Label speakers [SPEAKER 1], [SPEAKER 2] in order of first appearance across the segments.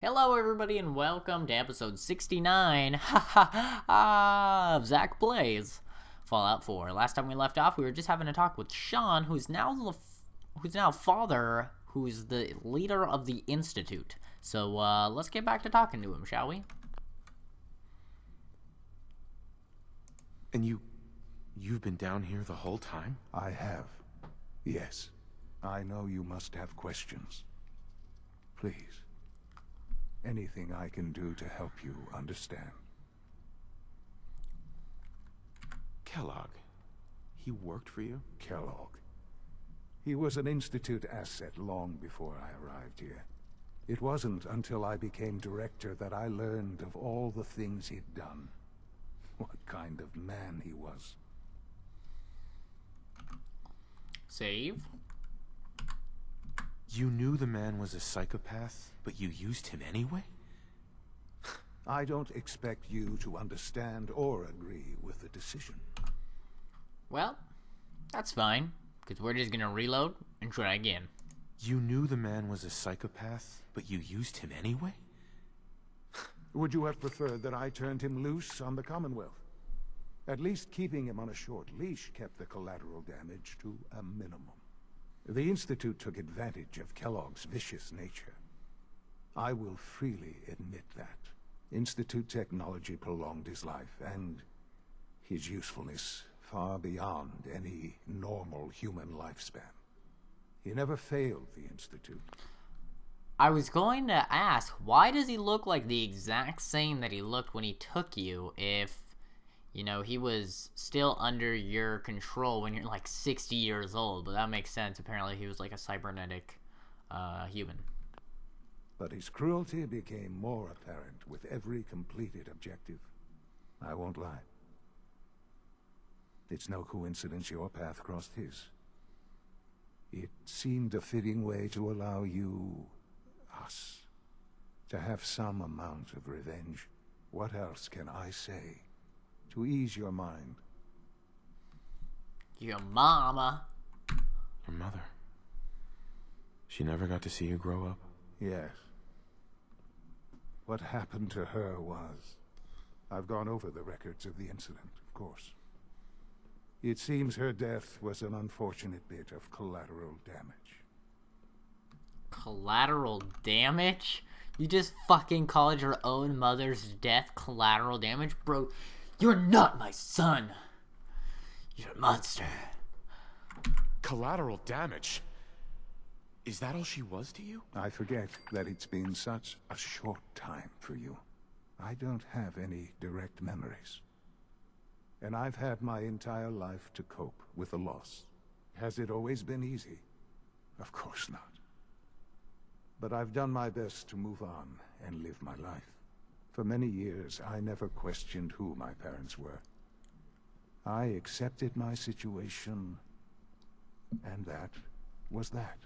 [SPEAKER 1] Hello, everybody, and welcome to episode 69 of Zack Plays Fallout 4. Last time we left off, we were just having a talk with Sean, who's now father, who's the leader of the Institute. So let's get back to talking to him, shall we?
[SPEAKER 2] And you've been down here the whole time?
[SPEAKER 3] I have. Yes. I know you must have questions. Please. Anything I can do to help you understand.
[SPEAKER 2] Kellogg. He worked for you?
[SPEAKER 3] Kellogg. He was an Institute asset long before I arrived here. It wasn't until I became director that I learned of all the things he'd done. What kind of man he was.
[SPEAKER 1] Save.
[SPEAKER 2] You knew the man was a psychopath, but you used him anyway?
[SPEAKER 3] I don't expect you to understand or agree with the decision.
[SPEAKER 1] Well, that's fine, because we're just gonna reload and try again.
[SPEAKER 2] You knew the man was a psychopath, but you used him anyway?
[SPEAKER 3] Would you have preferred that I turned him loose on the Commonwealth? At least keeping him on a short leash kept the collateral damage to a minimum. The Institute took advantage of Kellogg's vicious nature. I will freely admit that. Institute technology prolonged his life, and his usefulness far beyond any normal human lifespan. He never failed the Institute.
[SPEAKER 1] I was going to ask, why does he look like the exact same that he looked when he took you if, you know, he was still under your control when you're like 60 years old? But that makes sense. Apparently he was like a cybernetic human.
[SPEAKER 3] But his cruelty became more apparent with every completed objective. I won't lie. It's no coincidence your path crossed his. It seemed a fitting way to allow you, us, to have some amount of revenge. What else can I say to ease your mind?
[SPEAKER 1] Your mama.
[SPEAKER 2] Your mother. She never got to see you grow up?
[SPEAKER 3] Yes. What happened to her was... I've gone over the records of the incident, of course. It seems her death was an unfortunate bit of collateral damage.
[SPEAKER 1] Collateral damage? You just fucking called your own mother's death collateral damage? Bro, you're not my son. You're a monster.
[SPEAKER 2] Collateral damage? Is that all she was to you?
[SPEAKER 3] I forget that it's been such a short time for you. I don't have any direct memories. And I've had my entire life to cope with the loss. Has it always been easy? Of course not. But I've done my best to move on and live my life. For many years, I never questioned who my parents were. I accepted my situation, and that was that.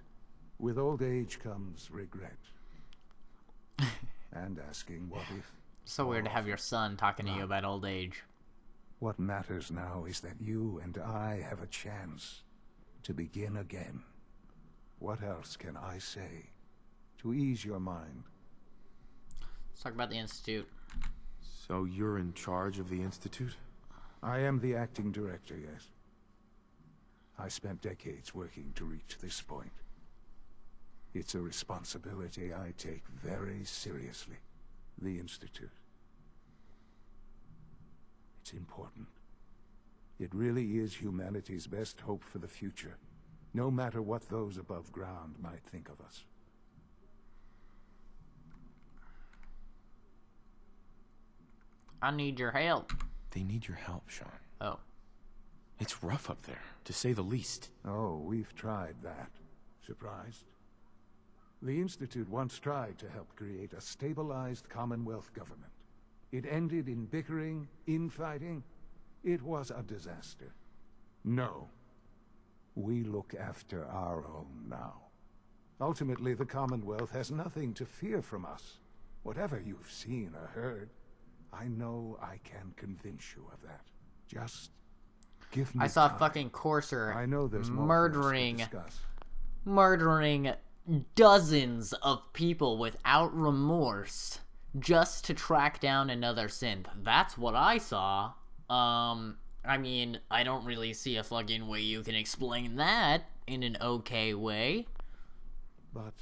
[SPEAKER 3] With old age comes regret. And asking what if.
[SPEAKER 1] So weird to have your son talking to you about old age.
[SPEAKER 3] What matters now is that you and I have a chance to begin again. What else can I say to ease your mind?
[SPEAKER 1] Let's talk about the Institute.
[SPEAKER 2] So you're in charge of the Institute?
[SPEAKER 3] I am the acting director, yes. I spent decades working to reach this point. It's a responsibility I take very seriously. The Institute. It's important. It really is humanity's best hope for the future, no matter what those above ground might think of us.
[SPEAKER 1] I need your help.
[SPEAKER 2] They need your help, Sean.
[SPEAKER 1] Oh.
[SPEAKER 2] It's rough up there, to say the least.
[SPEAKER 3] Oh, we've tried that. Surprised? The Institute once tried to help create a stabilized Commonwealth government. It ended in bickering, infighting. It was a disaster. No. We look after our own now. Ultimately, the Commonwealth has nothing to fear from us. Whatever you've seen or heard, I know I can convince you of that. Just give me
[SPEAKER 1] I saw
[SPEAKER 3] time.
[SPEAKER 1] fucking Courser
[SPEAKER 3] I know there's more
[SPEAKER 1] murdering
[SPEAKER 3] for us to discuss.
[SPEAKER 1] murdering dozens of people without remorse just to track down another synth. That's what I saw. I mean, I don't really see a fucking way you can explain that in an okay way.
[SPEAKER 3] But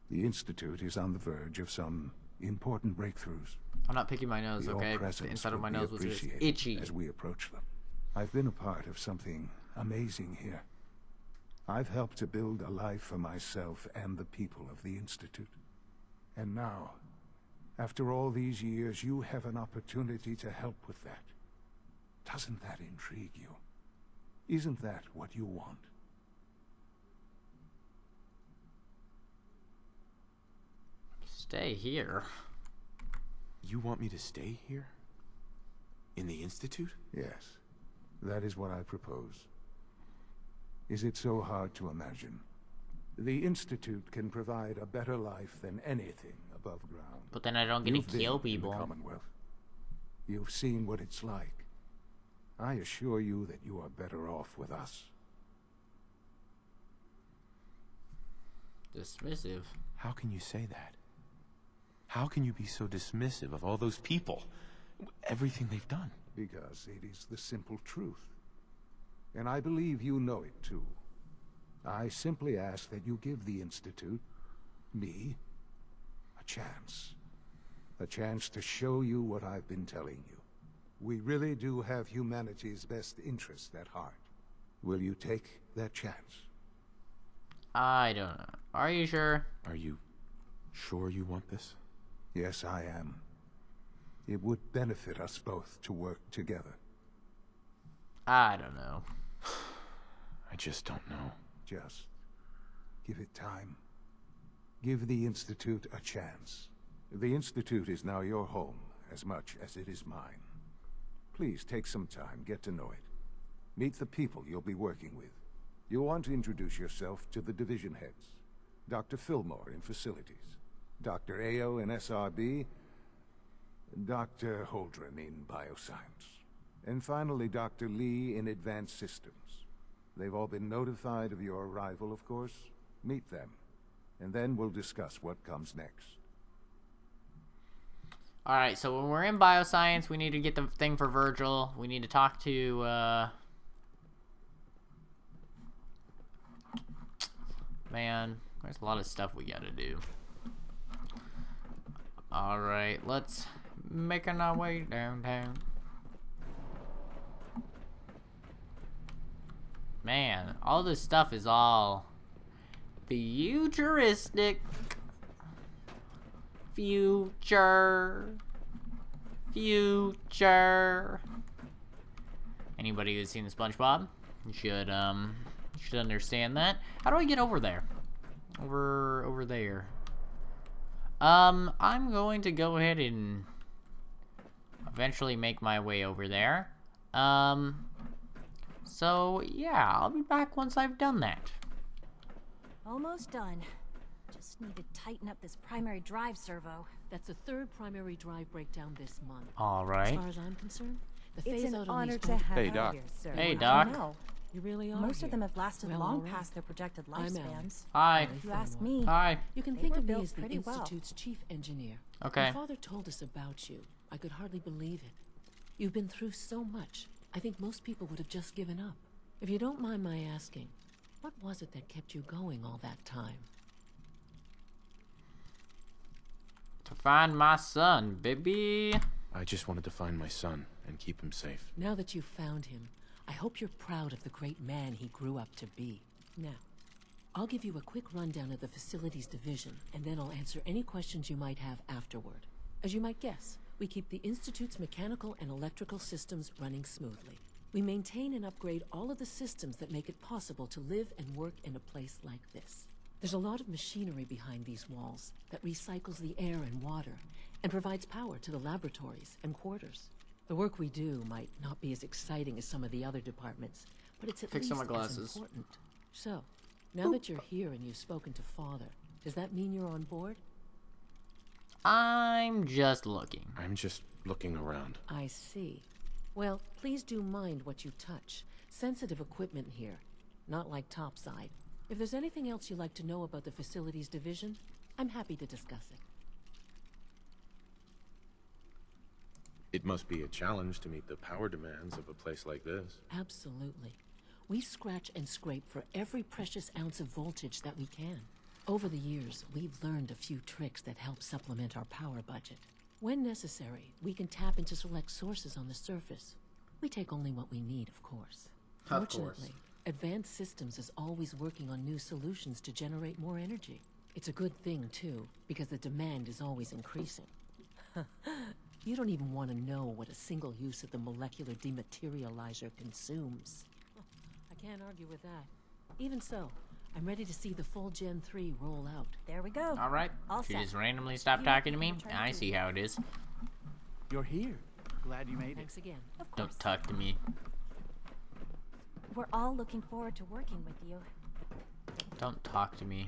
[SPEAKER 3] the Institute is on the verge of some important breakthroughs.
[SPEAKER 1] I'm not picking my nose,
[SPEAKER 3] Your
[SPEAKER 1] okay? The
[SPEAKER 3] presence
[SPEAKER 1] inside of
[SPEAKER 3] will
[SPEAKER 1] my
[SPEAKER 3] be
[SPEAKER 1] nose was just
[SPEAKER 3] appreciated
[SPEAKER 1] itchy.
[SPEAKER 3] as we approach them. I've been a part of something amazing here. I've helped to build a life for myself and the people of the Institute. And now, after all these years, you have an opportunity to help with that. Doesn't that intrigue you? Isn't that what you want?
[SPEAKER 1] Stay here.
[SPEAKER 2] You want me to stay here? In the Institute?
[SPEAKER 3] Yes, that is what I propose. Is it so hard to imagine? The Institute can provide a better life than anything above ground.
[SPEAKER 1] But then I don't get
[SPEAKER 3] You've
[SPEAKER 1] to kill
[SPEAKER 3] been in
[SPEAKER 1] people.
[SPEAKER 3] the Commonwealth. You've seen what it's like. I assure you that you are better off with us.
[SPEAKER 1] Dismissive.
[SPEAKER 2] How can you say that? How can you be so dismissive of all those people? Everything they've done?
[SPEAKER 3] Because it is the simple truth. And I believe you know it too. I simply ask that you give the Institute, me, a chance. A chance to show you what I've been telling you. We really do have humanity's best interest at heart. Will you take that chance?
[SPEAKER 1] I don't know. Are you sure?
[SPEAKER 2] Are you sure you want this?
[SPEAKER 3] Yes, I am. It would benefit us both to work together.
[SPEAKER 1] I don't know.
[SPEAKER 2] I just don't know.
[SPEAKER 3] Just give it time. Give the Institute a chance. The Institute is now your home as much as it is mine. Please take some time, get to know it. Meet the people you'll be working with. You'll want to introduce yourself to the division heads. Dr. Fillmore in facilities, Dr. Ayo in SRB, Dr. Holdren in bioscience, and finally Dr. Lee in advanced systems. They've all been notified of your arrival, of course. Meet them, and then we'll discuss what comes next.
[SPEAKER 1] Alright, so when we're in bioscience, we need to get the thing for Virgil. We need to talk to, man, there's a lot of stuff we gotta do. Alright, let's make our way downtown. Man, all this stuff is all futuristic. Future. Anybody who's seen SpongeBob should understand that. How do I get over there? Over there. I'm going to go ahead and eventually make my way over there. So yeah, I'll be back once I've done that.
[SPEAKER 4] Almost done. Just need to tighten up this primary drive servo.
[SPEAKER 5] That's the third primary drive breakdown this month.
[SPEAKER 1] All
[SPEAKER 5] As
[SPEAKER 1] right.
[SPEAKER 5] far as I'm concerned, the
[SPEAKER 4] It's
[SPEAKER 5] phase
[SPEAKER 4] an
[SPEAKER 5] out on
[SPEAKER 4] honor
[SPEAKER 5] these
[SPEAKER 4] to
[SPEAKER 5] going
[SPEAKER 4] have
[SPEAKER 2] Hey,
[SPEAKER 4] you
[SPEAKER 2] Doc.
[SPEAKER 4] here, sir.
[SPEAKER 1] Hey,
[SPEAKER 4] I
[SPEAKER 1] Doc.
[SPEAKER 4] know.
[SPEAKER 5] You really are.
[SPEAKER 4] Most
[SPEAKER 5] here.
[SPEAKER 4] of them have lasted
[SPEAKER 5] Well,
[SPEAKER 4] long
[SPEAKER 5] all right.
[SPEAKER 4] past their projected
[SPEAKER 5] I'm Alex.
[SPEAKER 4] lifespans.
[SPEAKER 1] Hi.
[SPEAKER 4] If you ask me,
[SPEAKER 1] Hi.
[SPEAKER 5] You can
[SPEAKER 4] They
[SPEAKER 5] think
[SPEAKER 4] were
[SPEAKER 5] of me
[SPEAKER 4] built
[SPEAKER 5] as the
[SPEAKER 4] pretty well.
[SPEAKER 5] Institute's chief engineer.
[SPEAKER 1] Okay.
[SPEAKER 5] My father told us about you. I could hardly believe it. You've been through so much. I think most people would have just given up. If you don't mind my asking, what was it that kept you going all that time?
[SPEAKER 1] To find my son, baby.
[SPEAKER 2] I just wanted to find my son and keep him safe.
[SPEAKER 5] Now that you've found him, I hope you're proud of the great man he grew up to be. Now, I'll give you a quick rundown of the facilities division, and then I'll answer any questions you might have afterward. As you might guess, we keep the Institute's mechanical and electrical systems running smoothly. We maintain and upgrade all of the systems that make it possible to live and work in a place like this. There's a lot of machinery behind these walls that recycles the air and water and provides power to the laboratories and quarters. The work we do might not be as exciting as some of the other departments, but it's at
[SPEAKER 1] Fix
[SPEAKER 5] least
[SPEAKER 1] my
[SPEAKER 5] as
[SPEAKER 1] glasses.
[SPEAKER 5] important. So, now that you're here and you've spoken to Father, does that mean you're on board?
[SPEAKER 1] I'm just looking.
[SPEAKER 2] I'm just looking around.
[SPEAKER 5] I see. Well, please do mind what you touch. Sensitive equipment here, not like topside. If there's anything else you'd like to know about the Facilities Division, I'm happy to discuss it.
[SPEAKER 2] It must be a challenge to meet the power demands of a place like this.
[SPEAKER 5] Absolutely. We scratch and scrape for every precious ounce of voltage that we can. Over the years, we've learned a few tricks that help supplement our power budget. When necessary, we can tap into select sources on the surface. We take only what we need, of course.
[SPEAKER 1] Of course.
[SPEAKER 5] Fortunately, Advanced Systems is always working on new solutions to generate more energy. It's a good thing, too, because the demand is always increasing. You don't even want to know what a single use of the molecular dematerializer consumes. I can't argue with that. Even so, I'm ready to see the full Gen 3 roll out.
[SPEAKER 4] There we go.
[SPEAKER 1] All right.
[SPEAKER 4] All
[SPEAKER 1] She
[SPEAKER 4] set.
[SPEAKER 1] just randomly stopped
[SPEAKER 4] You
[SPEAKER 1] talking to me.
[SPEAKER 4] return
[SPEAKER 1] I
[SPEAKER 4] to
[SPEAKER 1] see
[SPEAKER 4] duty.
[SPEAKER 1] how it is.
[SPEAKER 6] You're here. Glad you made it.
[SPEAKER 5] Thanks again.
[SPEAKER 4] Of course.
[SPEAKER 1] Don't talk to me.
[SPEAKER 4] We're all looking forward to working with you.
[SPEAKER 1] Don't talk to me.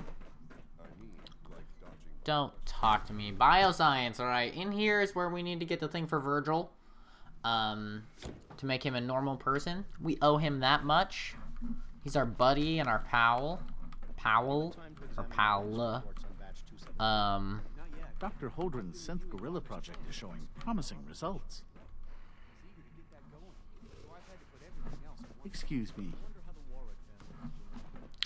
[SPEAKER 1] Don't talk to me. Bioscience, alright. In here is where we need to get the thing for Virgil. To make him a normal person. We owe him that much. He's our buddy and our pal. Powell. Or pal.
[SPEAKER 6] Dr. Holdren's synth gorilla project is showing promising results. Excuse me.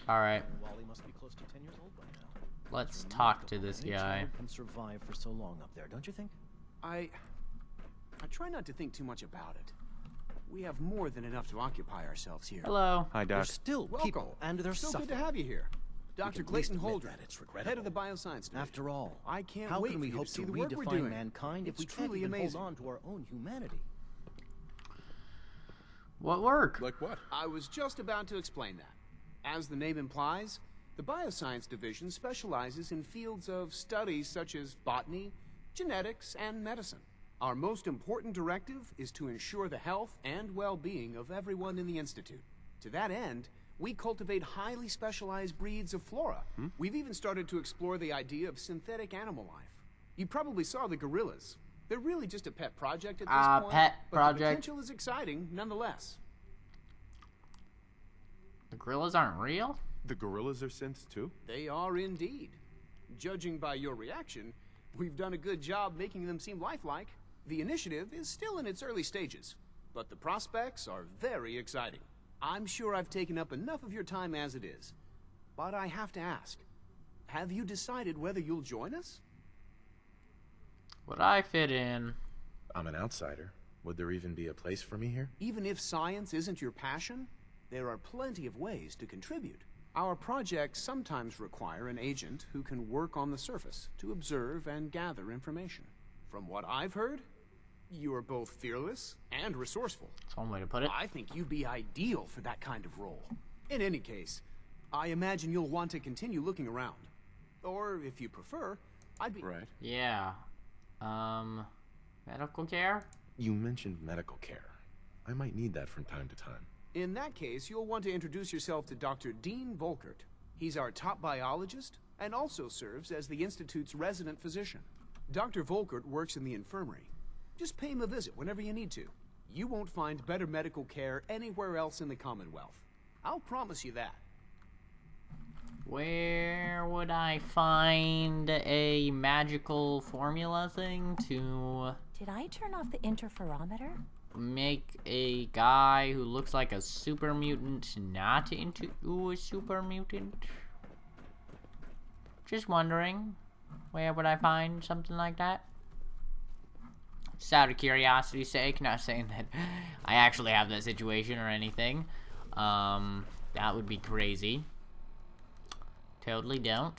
[SPEAKER 1] Alright.
[SPEAKER 7] Wally must be close to 10 years old by now.
[SPEAKER 1] Let's talk to this
[SPEAKER 7] Any
[SPEAKER 1] guy.
[SPEAKER 7] child can survive for so long up there, don't you think?
[SPEAKER 8] I try not to think too much about it. We have more than enough to occupy ourselves here.
[SPEAKER 1] Hello.
[SPEAKER 2] Hi,
[SPEAKER 7] There's
[SPEAKER 2] Doc.
[SPEAKER 7] still
[SPEAKER 8] Welcome.
[SPEAKER 7] people, and they're
[SPEAKER 8] so
[SPEAKER 7] suffering.
[SPEAKER 8] good to have you here.
[SPEAKER 7] We
[SPEAKER 8] Dr.
[SPEAKER 7] can at least
[SPEAKER 8] Clayton
[SPEAKER 7] admit
[SPEAKER 8] Holdren,
[SPEAKER 7] that it's regrettable.
[SPEAKER 8] head of the Bioscience Division.
[SPEAKER 7] After all,
[SPEAKER 8] I can't
[SPEAKER 7] how
[SPEAKER 8] wait
[SPEAKER 7] can
[SPEAKER 8] for
[SPEAKER 7] we
[SPEAKER 8] you to
[SPEAKER 7] hope
[SPEAKER 8] see
[SPEAKER 7] to
[SPEAKER 8] the work we're
[SPEAKER 7] redefine
[SPEAKER 8] doing.
[SPEAKER 7] mankind if
[SPEAKER 8] It's
[SPEAKER 7] we can't
[SPEAKER 8] truly
[SPEAKER 7] even
[SPEAKER 8] amazing.
[SPEAKER 7] hold on to our own humanity?
[SPEAKER 1] What work?
[SPEAKER 2] Like what?
[SPEAKER 8] I was just about to explain that. As the name implies, the Bioscience Division specializes in fields of studies such as botany, genetics, and medicine. Our most important directive is to ensure the health and well-being of everyone in the Institute. To that end, we cultivate highly specialized breeds of flora. We've even started to explore the idea of synthetic animal life. You probably saw the gorillas. They're really just a pet project at this point,
[SPEAKER 1] pet
[SPEAKER 8] but
[SPEAKER 1] project.
[SPEAKER 8] the potential is exciting nonetheless.
[SPEAKER 1] The gorillas aren't real?
[SPEAKER 2] The gorillas are synths too?
[SPEAKER 8] They are indeed. Judging by your reaction, we've done a good job making them seem lifelike. The initiative is still in its early stages, but the prospects are very exciting. I'm sure I've taken up enough of your time as it is, but I have to ask, have you decided whether you'll join us?
[SPEAKER 1] Would I fit in?
[SPEAKER 2] I'm an outsider. Would there even be a place for me here?
[SPEAKER 8] Even if science isn't your passion, there are plenty of ways to contribute. Our projects sometimes require an agent who can work on the surface to observe and gather information. From what I've heard, you are both fearless and resourceful.
[SPEAKER 1] That's one way to put it.
[SPEAKER 8] I think you'd be ideal for that kind of role. In any case, I imagine you'll want to continue looking around. Or, if you prefer, I'd be...
[SPEAKER 2] Right.
[SPEAKER 1] Yeah. Medical care?
[SPEAKER 2] You mentioned medical care. I might need that from time to time.
[SPEAKER 8] In that case, you'll want to introduce yourself to Dr. Dean Volkert. He's our top biologist and also serves as the Institute's resident physician. Dr. Volkert works in the infirmary. Just pay him a visit whenever you need to. You won't find better medical care anywhere else in the Commonwealth. I'll promise you that.
[SPEAKER 1] Where would I find a magical formula thing to
[SPEAKER 4] Did I turn off the interferometer?
[SPEAKER 1] make a guy who looks like a super mutant not into a super mutant? Just wondering, where would I find something like that? Just out of curiosity's sake, not saying that I actually have that situation or anything. That would be crazy. Totally don't.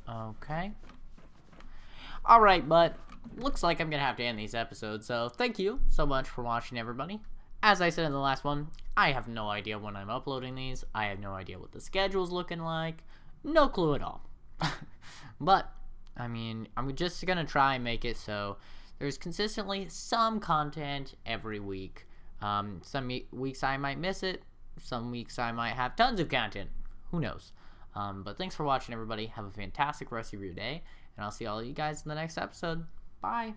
[SPEAKER 1] Okay. Alright, but looks like I'm gonna have to end these episodes, so thank you so much for watching, everybody. As I said in the last one, I have no idea when I'm uploading these. I have no idea what the schedule's looking like. No clue at all. But, I mean, I'm just gonna try and make it so there's consistently some content every week. Some weeks I might miss it. Some weeks I might have tons of content. Who knows? But thanks for watching, everybody. Have a fantastic rest of your day. And I'll see all of you guys in the next episode. Bye.